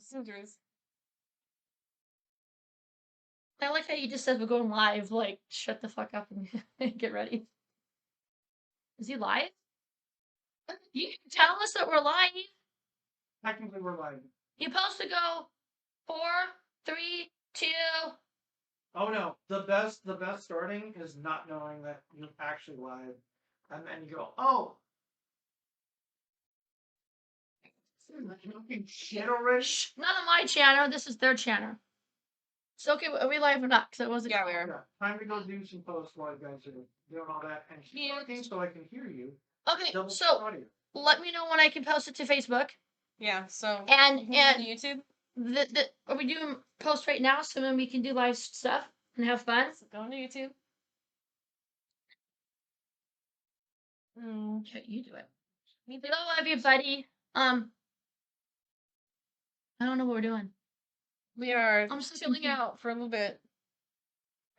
Scissors. I like how you just said we're going live. Like, shut the fuck up and get ready. Is he live? You can tell us that we're live. Technically, we're live. You're supposed to go 4, 3, 2. Oh no, the best starting is not knowing that you're actually live, and then you go, oh. Shit already. Not on my channel. This is their channel. So okay, are we live or not? Because it wasn't. Yeah, we are. Yeah, time to go do some posts while you guys are doing all that and keep talking so I can hear you. Okay, Double so audio. let me know when I can post it to Facebook. Yeah. So And YouTube. Are we doing post right now so then we can do live stuff and have fun? So go to YouTube. Okay, you do it. Hello, everybody. I don't know what we're doing. We are I'm so chilling confused. out for a little bit.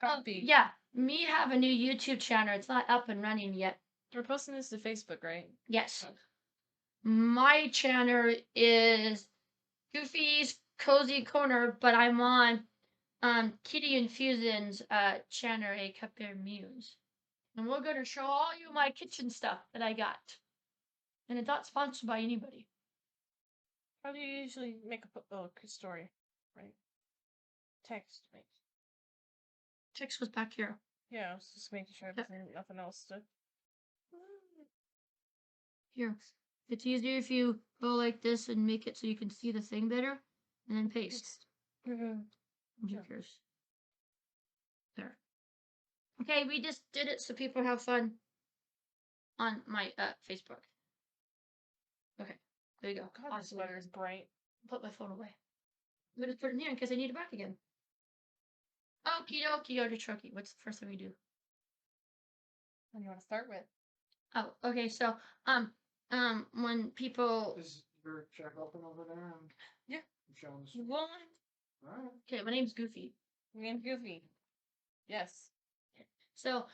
Coffee. Yeah, me have a new YouTube channel. It's not up and running yet. We're posting this to Facebook, right? Yes. My channel is Goofy's Cozy Corner, but I'm on Kitty and Fusion's channel, A Cupbear Muse. And we're gonna show all you my kitchen stuff that I got. And it's not sponsored by anybody. How do you usually make a story? Right. Text, right? Text was back here. Yeah, I was just making sure nothing else to. Here. It's easier if you go like this and make it so you can see the thing better, and then paste. Who cares? There. Okay, we just did it so people have fun on my Facebook. Okay, there you go. God, this weather is bright. Put my phone away. I'm gonna put it in here in case I need it back again. Okie dokie, artichoke. What's the first thing we do? What do you want to start with? Oh, okay. So, when people. Is your check open over there? Yeah. Showing You want? Alright. Okay, my name's Goofy. My name's Goofy. Yes. So,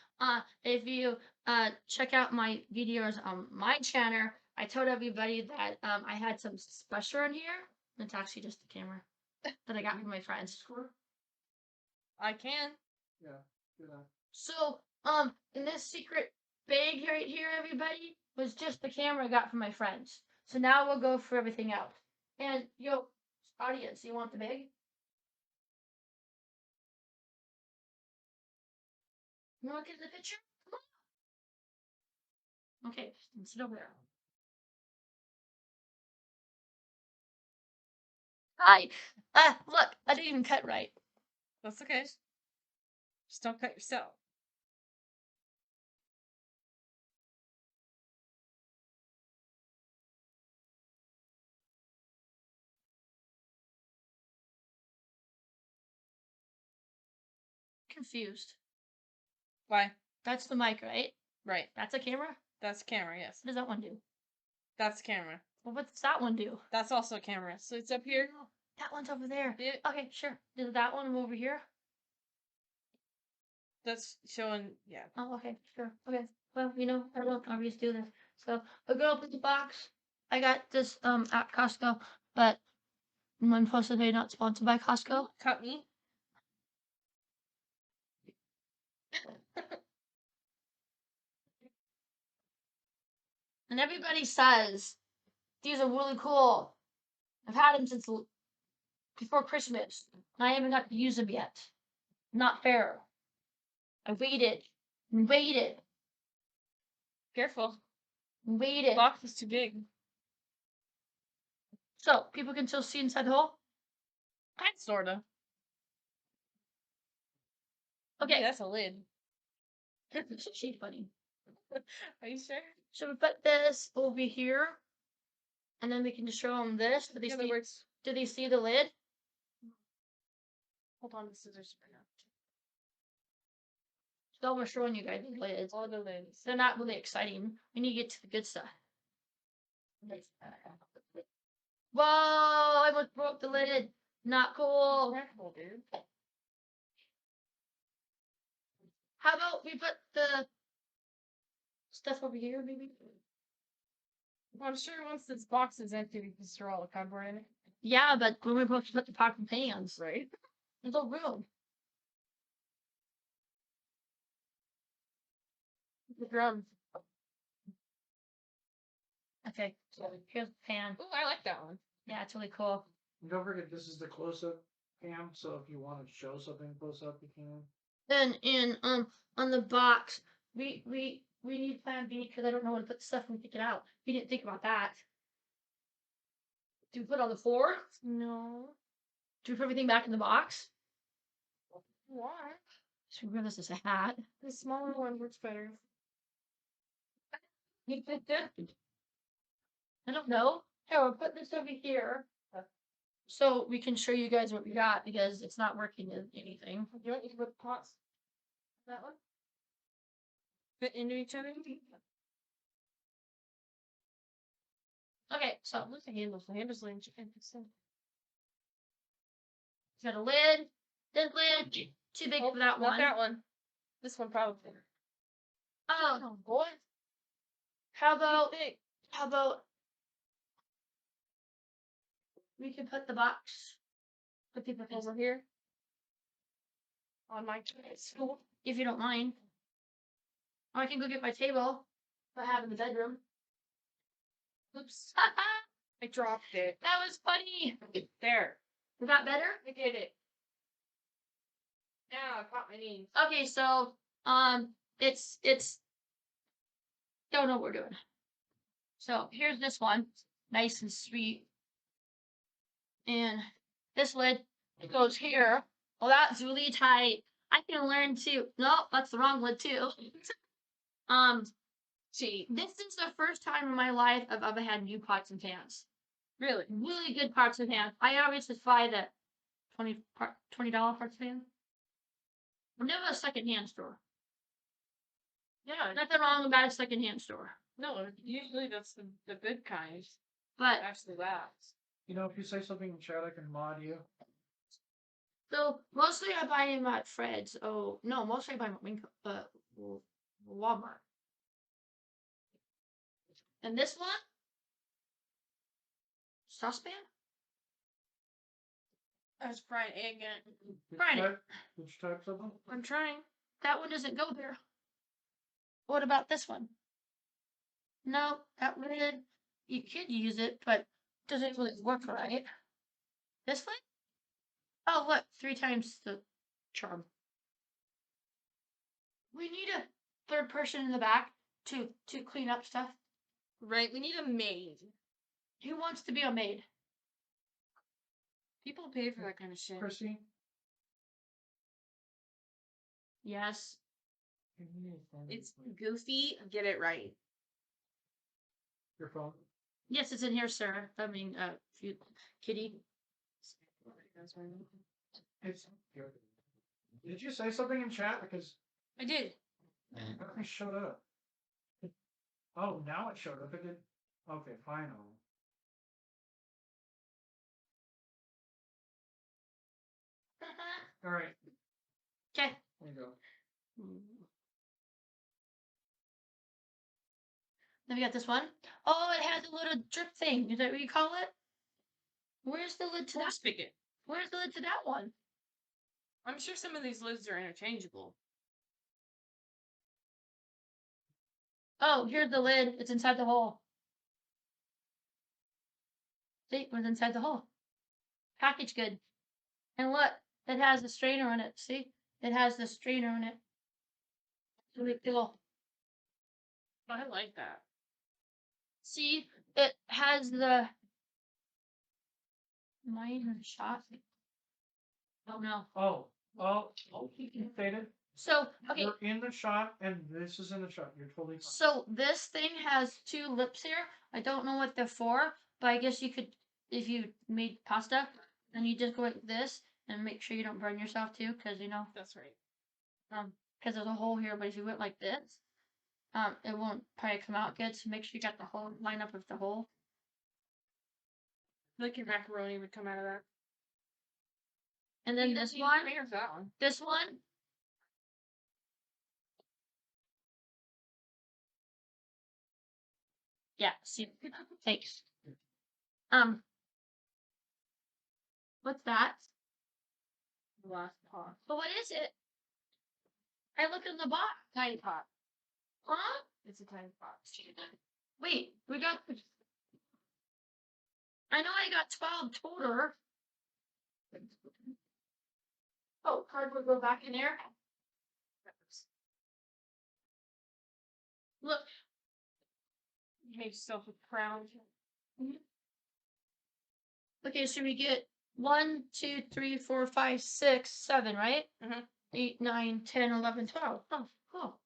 if you check out my videos on my channel, I told everybody that I had some special in here. It's actually just the camera that I got from my friends. I can. Yeah. Do that. So, in this secret bag right here, everybody, was just the camera I got from my friends. So now we'll go for everything else. And yo, audience, you want the bag? You want to get the picture? Come on. Okay, sit over there. Hi. Look, I didn't even cut right. That's okay. Just don't cut yourself. Confused. Why? That's the mic, right? Right. That's a camera? That's a camera, yes. What does that one do? That's a camera. Well, what's that one do? That's also a camera. So it's up here. That one's over there. Yeah. Okay, sure. Does that one over here? That's showing, yeah. Oh, okay, sure. Okay. Well, you know, I don't always do this. So I'll go open the box. I got this at Costco, but I'm supposed to be not sponsored by Costco. Cut me. And everybody says these are really cool. I've had them since before Christmas, and I haven't got to use them yet. Not fair. I waited and waited. Careful. And waited. The box is too big. So people can still see inside the hole. Sorta. Okay, Hey, that's a lid. She's funny. Are you sure? So we put this over here, and then we can just show them this. Do they Yeah, see? that works. Do they see the lid? Hold on, the scissors right now. So we're showing you guys the lids. All the lids. They're not really exciting. We need to get to the good stuff. Whoa! I almost broke the lid. Not cool. Careful, dude. How about we put the stuff over here, maybe? Well, I'm sure once this box is empty, we can store all the cardboard in it. Yeah, but when we're supposed to put the pots and pans, Right? there's no room. The drum. Okay, so here's the pan. Ooh, I like that one. Yeah, it's really cool. And don't forget, this is the close-up cam, so if you want to show something close up, you can. Then in on the box, we need plan B because I don't know where to put the stuff when we take it out. We didn't think about that. Do we put it on the floor? No. Do we put everything back in the box? Why? Should we wear this as a hat? The smaller one works better. I don't know. Here, we'll put this over here. So we can show you guys what we got because it's not working in anything. Do you want me to put the pots? That one? Fit into each other? Okay, so Look at the handles. The handles are interesting. got a lid. This lid too big for that Not one. that one. This one probably. Oh, boy. how about Big. we can put the box with people Over here. On my stool. if you don't mind. Or I can go get my table I have in the bedroom. Oops. I dropped it. That was funny. There. Is that better? I did it. Now I caught my knees. Okay, so it's don't know what we're doing. So here's this one, nice and sweet. And this lid goes here. Well, that's really tight. I can learn to. Nope, that's the wrong lid too. Cheat. This is the first time in my life I've ever had new pots and pans. Really? Really good pots and pans. I always just buy the $20 pots and pans. I'm never a secondhand store. Yeah. Nothing wrong about a secondhand store. No, usually that's the good kind. But Actually lasts. You know, if you say something in chat, I can mod you. so mostly I buy them at Fred's. Oh no, mostly I buy them at Walmart. And this one, saucepan. I was frying egg in it. Frying it. Which types of them? I'm trying. That one doesn't go there. What about this one? No, that one you could use it, but doesn't really work right. This one? Oh look, 3 times the charm. We need a third person in the back to clean up stuff. Right, we need a maid. Who wants to be a maid? People pay for that kind of shit. Chrissy? Yes. It's goofy. Get it right. Your phone? Yes, it's in here, sir. I mean, kitty. It's here. Did you say something in chat? Because I did. it showed up. Oh, now it showed up. It did. Okay, final. All right. Okay. There you go. Then we got this one. Oh, it has a little drip thing. Is that what you call it? Where's the lid to that? Spigot. Where's the lid to that one? I'm sure some of these lids are interchangeable. Oh, here's the lid. It's inside the hole. See, it was inside the hole. Package good. And look, it has a strainer on it. See? It has the strainer on it. Really cool. I like that. See, it has the minor shot. Oh no. Oh, you can fade it. So, okay. You're in the shot, and this is in the shot. You're totally fine. So this thing has 2 lips here. I don't know what they're for, but I guess you could, if you made pasta, then you just go like this and make sure you don't burn yourself too, because you know, That's right. because there's a hole here. But if you went like this, it won't probably come out good. So make sure you got the hole line up with the hole. Like your macaroni would come out of that. And then this one, Here's that one. this one. Yeah, see, thanks. What's that? Last pot. But what is it? I look in the box. Tiny pot. Huh? It's a tiny pot. Wait, we got. I know I got 12 total. Oh, cardboard go back in there. Look. You made yourself a crown. Okay, so we get 1, 2, 3, 4, 5, 6, 7, right? Mhm. 8, 9, 10, 11, 12. Oh, cool.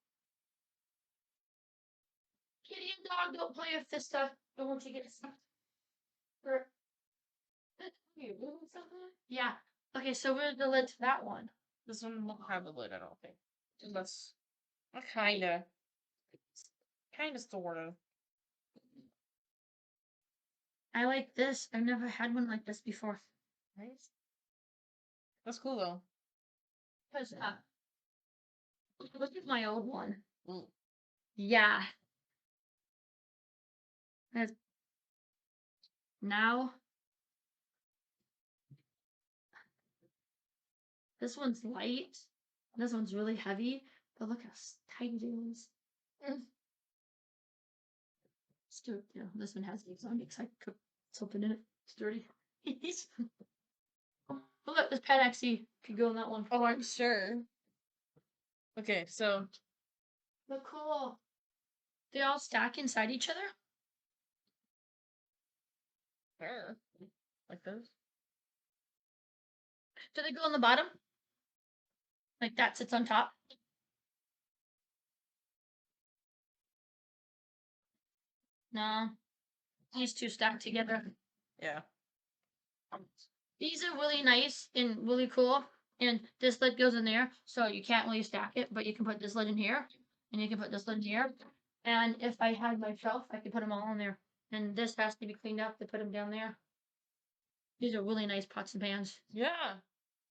Kitty and dog don't play with this stuff. Don't want you to get stuff. You doing something? Yeah. Okay, so where's the lid to that one? This one won't have a lid, I don't think. Unless, kinda, sort of. I like this. I've never had one like this before. Nice. That's cool though. Cause look at my old one. Mm. Yeah. Now this one's light. This one's really heavy. But look how tight it is. Still, you know, this one has the exam because I cooked something in it. It's dirty. Oh, look, this pen actually could go in that one. Oh, I'm sure. Okay, so Look cool. They all stack inside each other. where? Like this? Do they go on the bottom? Like that sits on top? No. These two stack together. Yeah. These are really nice and really cool. And this lid goes in there, so you can't really stack it, but you can put this lid in here, and you can put this lid in here. And if I had my shelf, I could put them all in there. And this has to be cleaned up to put them down there. These are really nice pots and pans. Yeah.